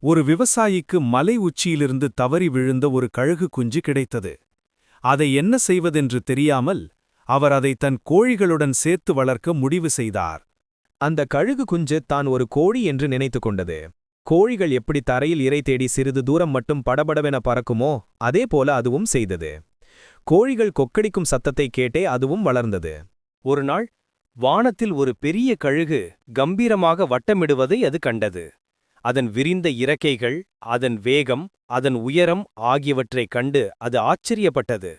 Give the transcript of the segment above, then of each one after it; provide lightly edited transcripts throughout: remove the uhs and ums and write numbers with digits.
ஒரு விவசாயிக்கு மலை உச்சியிலிருந்து தவறி விழுந்த ஒரு கழுகு குஞ்சு கிடைத்தது. அதை என்ன செய்வதென்று தெரியாமல் அவர் அதை தன் கோழிகளுடன் சேர்த்து வளர்க்க முடிவு செய்தார். அந்த கழுகு குஞ்சு தான் ஒரு கோழி என்று நினைத்து கொண்டது. கோழிகள் எப்படி தரையில் இரை தேடி சிறிது தூரம் மட்டும் படபடவென பறக்குமோ அதேபோல அதுவும் செய்தது. கோழிகள் கொக்கடிக்கும் சத்தத்தை கேட்டே அதுவும் வளர்ந்தது. ஒரு நாள் வானத்தில் ஒரு பெரிய கழுகு கம்பீரமாக வட்டமிடுவதை அது கண்டது. அதன் விரிந்த இறக்கைகள், அதன் வேகம், அதன் உயரம் ஆகியவற்றைக் கண்டு அது ஆச்சரியப்பட்டது.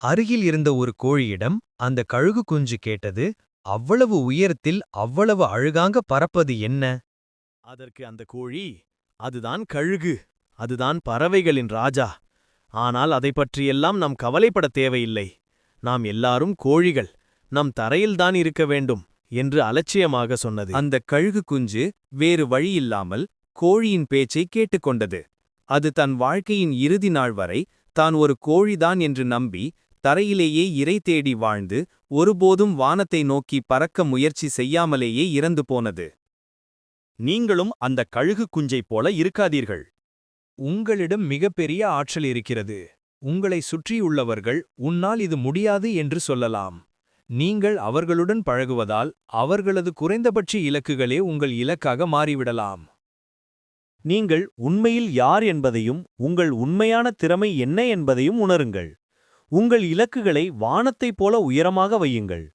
அருகில் இருந்த ஒரு கோழியிடம் அந்த கழுகு குஞ்சு கேட்டது, அவ்வளவு உயரத்தில் அவ்வளவு அழகாங்க பறப்பது என்ன? அதற்கு அந்த கோழி, அதுதான் கழுகு, அதுதான் பறவைகளின் ராஜா. ஆனால் அதை பற்றியெல்லாம் நாம் கவலைப்படத் தேவையில்லை. நாம் எல்லாரும் கோழிகள், நம் தரையில்தான் இருக்க வேண்டும் என்று அலட்சியமாக சொன்னது. அந்த கழுகு குஞ்சு வேறு வழியில்லாமல் கோழியின் பேச்சை கேட்டுக்கொண்டது. அது தன் வாழ்க்கையின் இறுதி நாள் வரை தான் ஒரு கோழிதான் என்று நம்பி தரையிலேயே இரை தேடி வாழ்ந்து ஒருபோதும் வானத்தை நோக்கி பறக்க முயற்சி செய்யாமலேயே இறந்து போனது. நீங்களும் அந்த கழுகு குஞ்சைப் போல இருக்காதீர்கள். உங்களிடம் மிகப்பெரிய ஆற்றல் இருக்கிறது. உங்களை சுற்றியுள்ளவர்கள் உன்னால் இது முடியாது என்று சொல்லலாம். நீங்கள் அவர்களுடன் பழகுவதால் அவர்களது குறைந்தபட்ச இலக்குகளே உங்கள் இலக்காக மாறிவிடலாம். நீங்கள் உண்மையில் யார் என்பதையும் உங்கள் உண்மையான திறமை என்ன என்பதையும் உணருங்கள். உங்கள் இலக்குகளை வானத்தைப் போல உயரமாக வையுங்கள்.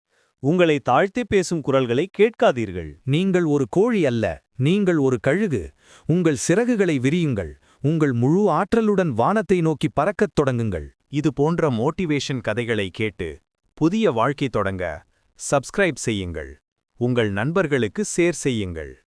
உங்களை தாழ்த்திப் பேசும் குரல்களை கேட்காதீர்கள். நீங்கள் ஒரு கோழி அல்ல, நீங்கள் ஒரு கழுகு. உங்கள் சிறகுகளை விரியுங்கள். உங்கள் முழு ஆற்றலுடன் வானத்தை நோக்கி பறக்கத் தொடங்குங்கள். இது போன்ற மோட்டிவேஷன் கதைகளை கேட்டு புதிய வாழ்க்கை தொடங்க சப்ஸ்கிரைப் செய்யுங்கள். உங்கள் நண்பர்களுக்கு ஷேர் செய்யுங்கள்.